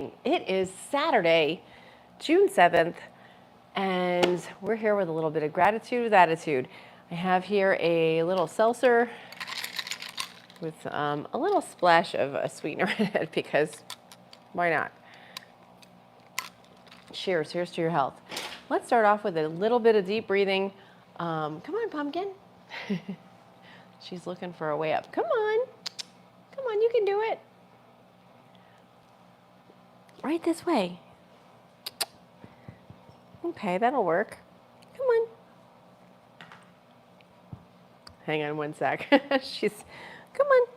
morning. It is Saturday, June 7th, and we're here with a little bit of gratitude with attitude. I have here a little seltzer with a little splash of a sweetener in it because why not? Cheers, here's to your health. Let's start off with a little bit of deep breathing. Come on, pumpkin. She's looking for a way up. Come on, you can do it. Right this way. Okay, that'll work. Come on. Hang on one sec. Come on.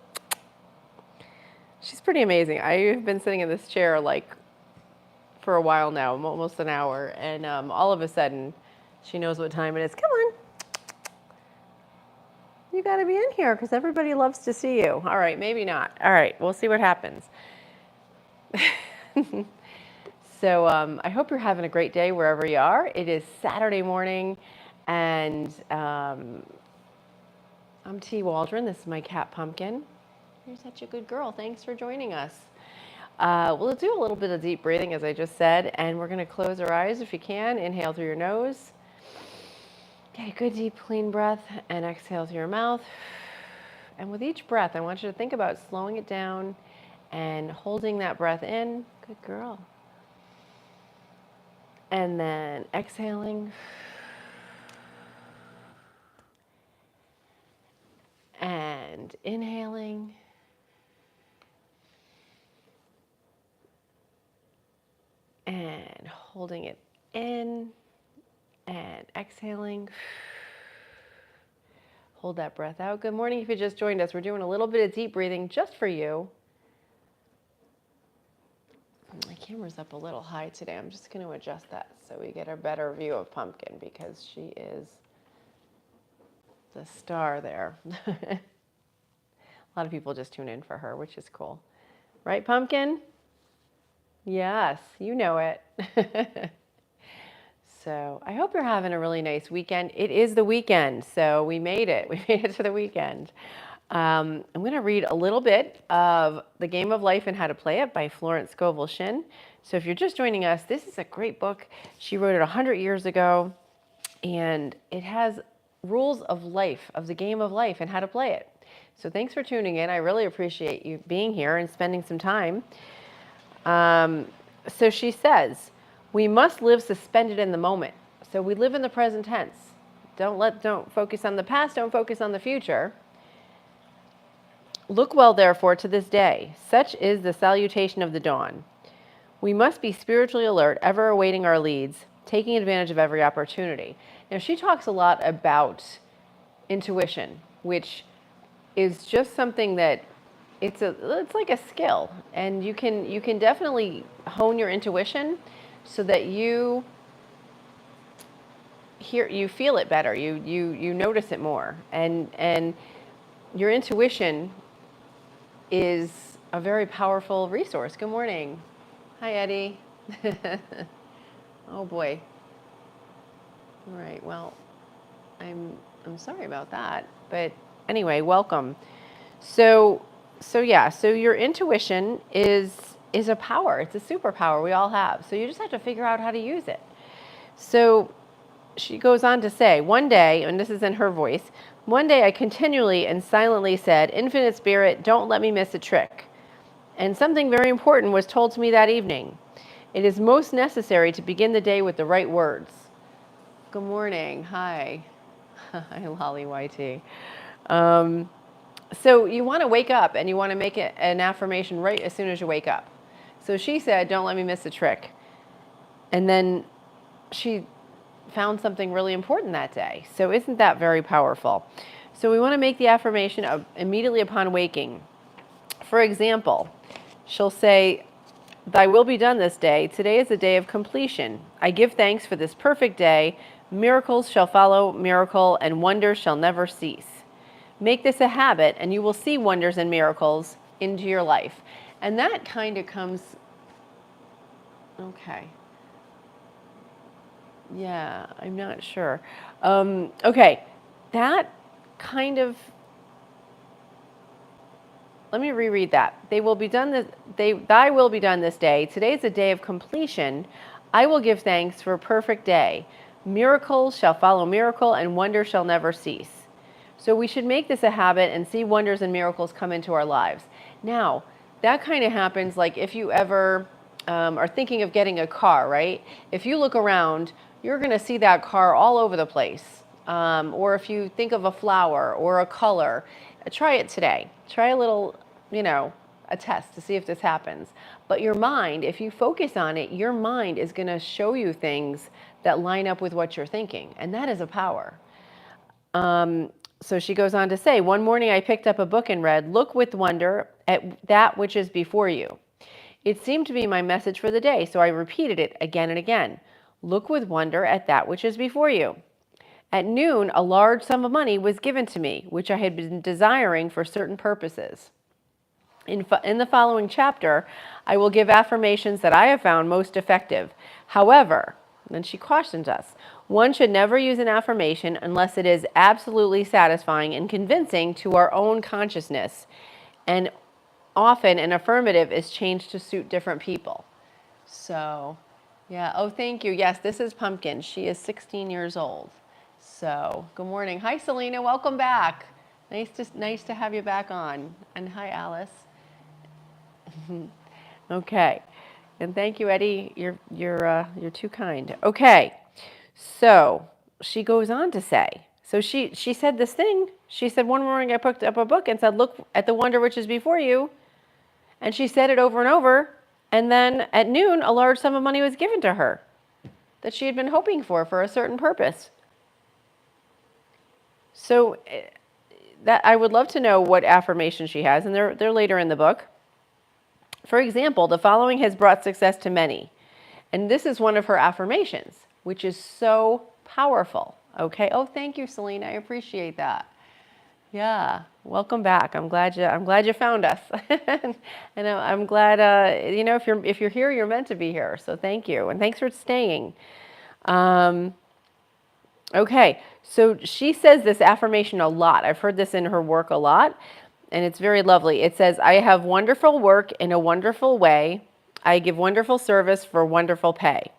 She's pretty amazing. I've been sitting in this chair like for a while now, almost an hour, and all of a sudden, she knows what time it is. Come on. You got to be in here because everybody loves to see you. All right, maybe not. All right, we'll see what happens. So I hope you're having a great day wherever you are. It is Saturday morning, and I'm T. Waldron. This is my cat, Pumpkin. You're such a good girl. Thanks for joining us. We'll do a little bit of deep breathing, as I just said, and we're going to close our eyes if you can. Inhale through your nose. Get a good, deep, clean breath, and exhale through your mouth. And with each breath, I want you to think about slowing it down and holding that breath in. Good girl. And then exhaling. And inhaling. And holding it in. And exhaling. Hold that breath out. Good morning if you just joined us. We're doing a little bit of deep breathing just for you. My camera's up a little high today. I'm just going to adjust that so we get a better view of Pumpkin because she is the star there. A lot of people just tune in for her, which is cool. Right, Pumpkin? Yes, you know it. So I hope you're having a really nice weekend. It is the weekend, so we made it. We made it to the weekend. I'm going to read a little bit of The Game of Life and How to Play It by Florence Scovel Shinn. So if you're just joining us, this is a great book. She wrote it 100 years ago, and it has rules of life, of the game of life and how to play it. So thanks for tuning in. I really appreciate you being here and spending some time. So she says, we must live suspended in the moment. So we live in the present tense. Don't focus on the past, don't focus on the future. Look well, therefore, to this day. Such is the salutation of the dawn. We must be spiritually alert, ever awaiting our leads, taking advantage of every opportunity. Now, she talks a lot about intuition, which is just something that it's like a skill, and you can definitely hone your intuition so that you feel it better, you notice it more, and your intuition is a very powerful resource. Good morning. Hi, Eddie. Oh boy. All right. Well, I'm sorry about that, but anyway, welcome. So your intuition is a power. It's a superpower we all have. So you just have to figure out how to use it. So she goes on to say, one day, and this is in her voice, one day I continually and silently said, Infinite Spirit, don't let me miss a trick. And something very important was told to me that evening. It is most necessary to begin the day with the right words. Good morning. Hi. Hi, Lolly YT. So you want to wake up and you want to make an affirmation right as soon as you wake up. So she said, don't let me miss a trick. And then she found something really important that day. So isn't that very powerful? So we want to make the affirmation immediately upon waking. For example, she'll say, thy will be done this day. Today is a day of completion. I give thanks for this perfect day. Miracles shall follow miracle, and wonders shall never cease. Make this a habit, and you will see wonders and miracles into your life. And that kind of comes, okay. Yeah, I'm not sure. Okay, that kind of let me reread that. Thy will be done this day. Today is a day of completion. I will give thanks for a perfect day. Miracles shall follow miracle, and wonder shall never cease. So we should make this a habit and see wonders and miracles come into our lives. Now, that kind of happens like if you ever are thinking of getting a car, right? If you look around, you're going to see that car all over the place. Or if you think of a flower or a color, try it today. Try a little, a test to see if this happens. But your mind, if you focus on it, your mind is going to show you things that line up with what you're thinking. And that is a power. So she goes on to say, one morning I picked up a book and read, look with wonder at that which is before you. It seemed to be my message for the day, so I repeated it again and again. Look with wonder at that which is before you. At noon, a large sum of money was given to me, which I had been desiring for certain purposes. In the following chapter, I will give affirmations that I have found most effective. However, then she cautions us, one should never use an affirmation unless it is absolutely satisfying and convincing to our own consciousness. And often an affirmative is changed to suit different people. So, yeah. Oh, thank you. Yes, this is Pumpkin. She is 16 years old. So, good morning. Hi, Selena. Welcome back. Nice to have you back on. And hi, Alice. Okay. And thank you, Eddie. You're too kind. Okay. So she goes on to say, so she said this thing. She said, one morning I picked up a book and said, look at the wonder which is before you. And she said it over and over. And then at noon, a large sum of money was given to her that she had been hoping for a certain purpose. So that I would love to know what affirmation she has, and they're later in the book. For example, the following has brought success to many. And this is one of her affirmations, which is so powerful. Okay. Oh, thank you, Selena. I appreciate that. Yeah. Welcome back. I'm glad you found us. And I'm glad, if you're here, you're meant to be here. So thank you. And thanks for staying. Okay. So she says this affirmation a lot. I've heard this in her work a lot, and it's very lovely. It says, I have wonderful work in a wonderful way. I give wonderful service for wonderful pay.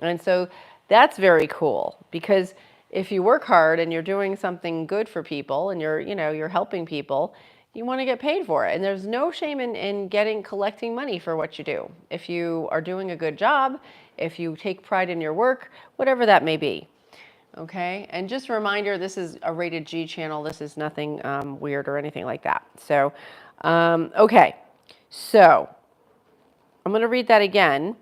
And so that's very cool, because if you work hard and you're doing something good for people and you're helping people, you want to get paid for it. And there's no shame in collecting money for what you do. If you are doing a good job, if you take pride in your work, whatever that may be. Okay. And just a reminder, this is a rated G channel. This is nothing weird or anything like that. So, okay. So I'm going to read that again.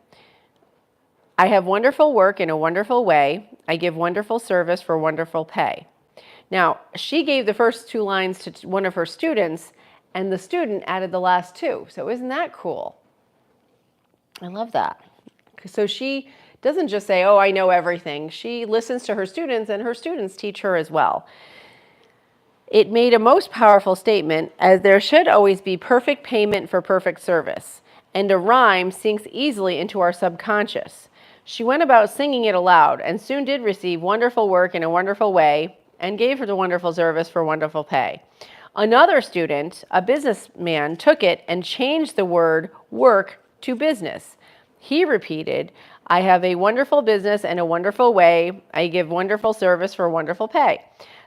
I have wonderful work in a wonderful way. I give wonderful service for wonderful pay. Now, she gave the first two lines to one of her students, and the student added the last two. So isn't that cool? I love that. So she doesn't just say, oh, I know everything. She listens to her students, and her students teach her as well. It made a most powerful statement, as there should always be perfect payment for perfect service, and a rhyme sinks easily into our subconscious. She went about singing it aloud, and soon did receive wonderful work in a wonderful way, and gave her the wonderful service for wonderful pay. Another student, a businessman, took it and changed the word work to business. He repeated, I have a wonderful business and a wonderful way. I give wonderful service for wonderful pay.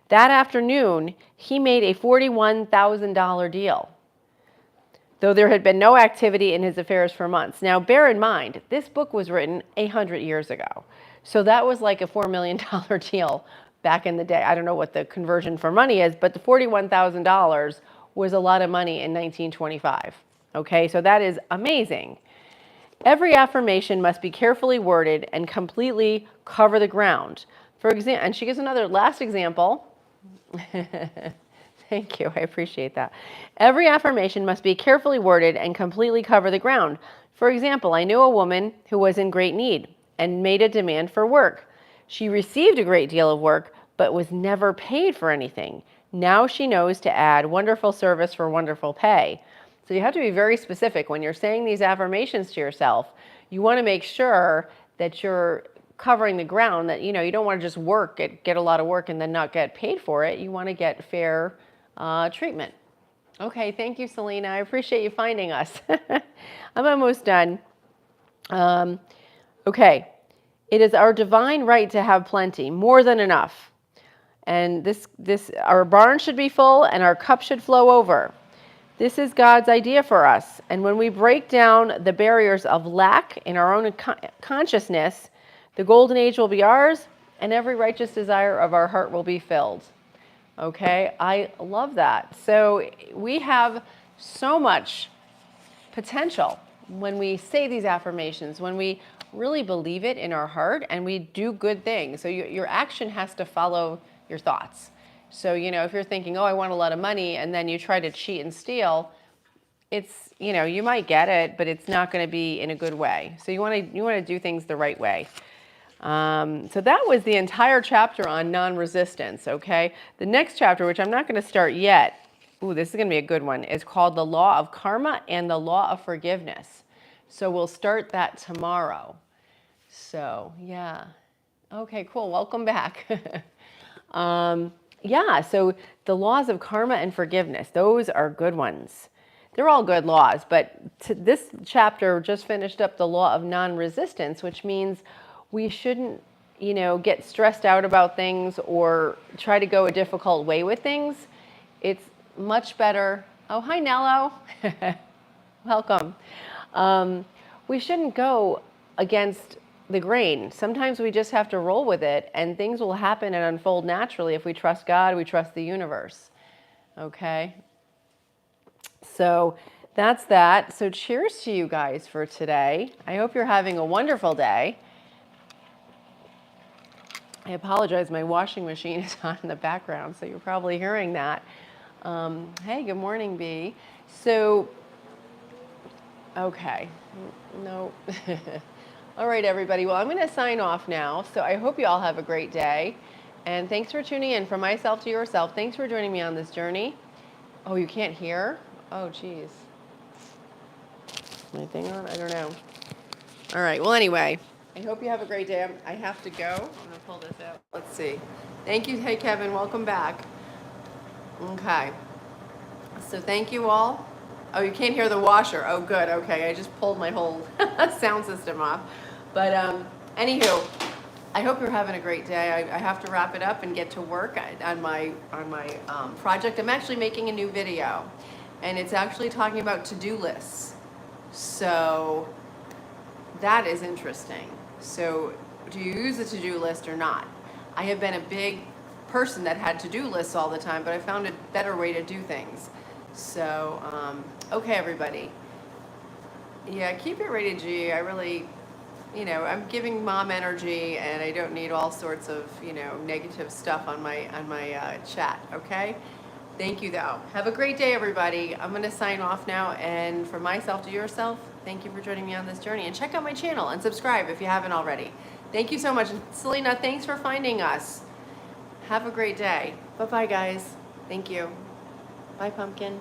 That afternoon, he made a $41,000 deal, though there had been no activity in his affairs for months. Now, bear in mind, this book was written 100 years ago. So that was like a $4 million deal back in the day. I don't know what the conversion for money is, but the $41,000 was a lot of money in 1925. Okay, so that is amazing. Every affirmation must be carefully worded and completely cover the ground. For example, and she gives another last example. Thank you. I appreciate that. Every affirmation must be carefully worded and completely cover the ground. For example, I knew a woman who was in great need and made a demand for work. She received a great deal of work, but was never paid for anything. Now she knows to add wonderful service for wonderful pay. So you have to be very specific when you're saying these affirmations to yourself. You want to make sure that you're covering the ground, that you don't want to just get a lot of work and then not get paid for it. You want to get fair treatment. Okay, thank you, Selena. I appreciate you finding us. I'm almost done. Um, okay, it is our divine right to have plenty, more than enough. And our barn should be full and our cup should flow over. This is God's idea for us. And when we break down the barriers of lack in our own consciousness, the golden age will be ours and every righteous desire of our heart will be filled. Okay, I love that. So we have so much potential when we say these affirmations, when we really believe it in our heart and we do good things. So your action has to follow your thoughts. So, if you're thinking, oh, I want a lot of money, and then you try to cheat and steal, it's, you might get it, but it's not going to be in a good way. So you want to do things the right way. So that was the entire chapter on non-resistance, okay? The next chapter, which I'm not going to start yet, this is going to be a good one, is called The Law of Karma and the Law of Forgiveness. So we'll start that tomorrow. So, yeah. Okay, cool. Welcome back. So the laws of karma and forgiveness, those are good ones. They're all good laws, but this chapter just finished up the law of non-resistance, which means we shouldn't, get stressed out about things or try to go a difficult way with things. It's much better. Oh, hi, Nello. Welcome. We shouldn't go against the grain. Sometimes we just have to roll with it, and things will happen and unfold naturally if we trust God, we trust the universe. Okay? So that's that. So cheers to you guys for today. I hope you're having a wonderful day. I apologize, my washing machine is on in the background, so you're probably hearing that. Hey, good morning, B. So, okay, no. All right, everybody. Well, I'm going to sign off now. So I hope you all have a great day. And thanks for tuning in. From myself to yourself, thanks for joining me on this journey. Oh, you can't hear? Oh, geez. My thing on? I don't know. All right. Well, anyway, I hope you have a great day. I have to go. I'm going to pull this out. Let's see. Thank you. Hey, Kevin. Welcome back. Okay. So thank you all. Oh, you can't hear the washer. Oh, good. Okay. I just pulled my whole sound system off. But anywho, I hope you're having a great day. I have to wrap it up and get to work on my project. I'm actually making a new video, and it's actually talking about to-do lists. So that is interesting. So do you use a to-do list or not? I have been a big person that had to-do lists all the time, but I found a better way to do things. So, okay, everybody. Yeah, keep it rated G. I really, I'm giving mom energy, and I don't need all sorts of, negative stuff on my chat. Okay. Thank you, though. Have a great day, everybody. I'm going to sign off now, and from myself to yourself, thank you for joining me on this journey. And check out my channel and subscribe if you haven't already. Thank you so much. And Selena, thanks for finding us. Have a great day. Bye-bye, guys. Thank you. Bye, Pumpkin.